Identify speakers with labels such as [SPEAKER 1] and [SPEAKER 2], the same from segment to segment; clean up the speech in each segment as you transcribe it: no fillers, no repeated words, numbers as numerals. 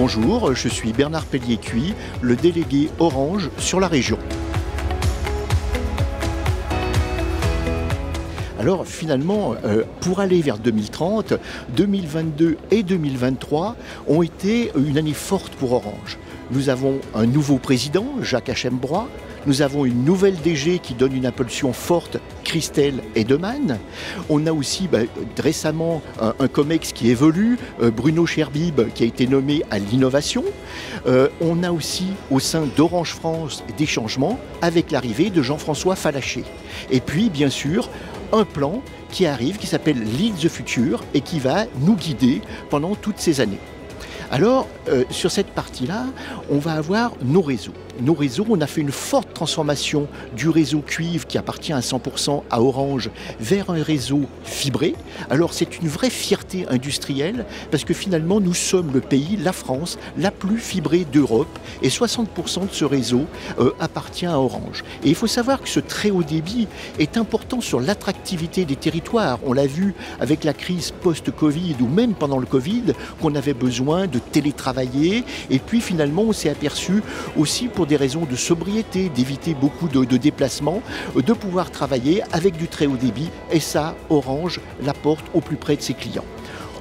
[SPEAKER 1] Bonjour, je suis Bernard Pellier-Cuy, le délégué Orange sur la région. Alors finalement, pour aller vers 2030, 2022 et 2023 ont été une année forte pour Orange. Nous avons un nouveau président, Jacques Hachembrois. Nous avons une nouvelle DG qui donne une impulsion forte, Christelle Edeman. On a aussi récemment un COMEX qui évolue, Bruno Cherbib qui a été nommé à l'innovation. On a aussi au sein d'Orange France des changements avec l'arrivée de Jean-François Fallacher. Et puis bien sûr, un plan qui arrive, qui s'appelle Lead the Future et qui va nous guider pendant toutes ces années. Alors, sur cette partie-là, on va avoir nos réseaux. Nos réseaux, on a fait une forte transformation du réseau cuivre qui appartient à 100% à Orange vers un réseau fibré. Alors, c'est une vraie fierté industrielle parce que finalement, nous sommes le pays, la France, la plus fibrée d'Europe et 60% de ce réseau appartient à Orange. Et il faut savoir que ce très haut débit est important sur l'attractivité des territoires. On l'a vu avec la crise post-Covid ou même pendant le Covid qu'on avait besoin de télétravailler et puis finalement on s'est aperçu aussi pour des raisons de sobriété, d'éviter beaucoup de déplacements, de pouvoir travailler avec du très haut débit et ça, Orange l'apporte au plus près de ses clients.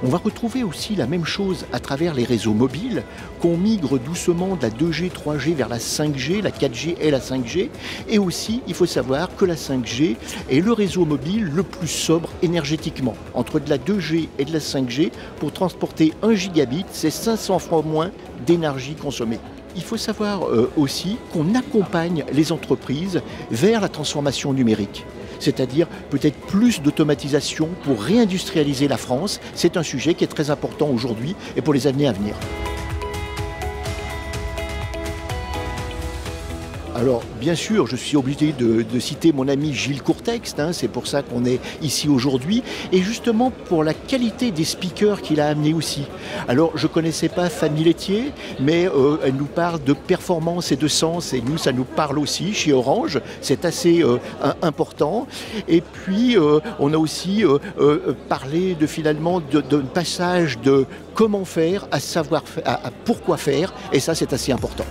[SPEAKER 1] On va retrouver aussi la même chose à travers les réseaux mobiles, qu'on migre doucement de la 2G, 3G vers la 5G, la 4G et la 5G. Et aussi, il faut savoir que la 5G est le réseau mobile le plus sobre énergétiquement. Entre de la 2G et de la 5G, pour transporter 1 gigabit, c'est 500 fois moins d'énergie consommée. Il faut savoir aussi qu'on accompagne les entreprises vers la transformation numérique. C'est-à-dire peut-être plus d'automatisation pour réindustrialiser la France. C'est un sujet qui est très important aujourd'hui et pour les années à venir. Alors, bien sûr, je suis obligé de citer mon ami Gilles Courtexte, c'est pour ça qu'on est ici aujourd'hui, et justement pour la qualité des speakers qu'il a amenés aussi. Alors, je ne connaissais pas Fanny Laitier, mais elle nous parle de performance et de sens, et nous, ça nous parle aussi chez Orange, c'est assez important. Et puis, on a aussi parlé de finalement d'un passage de comment faire à savoir à pourquoi faire, et ça, c'est assez important.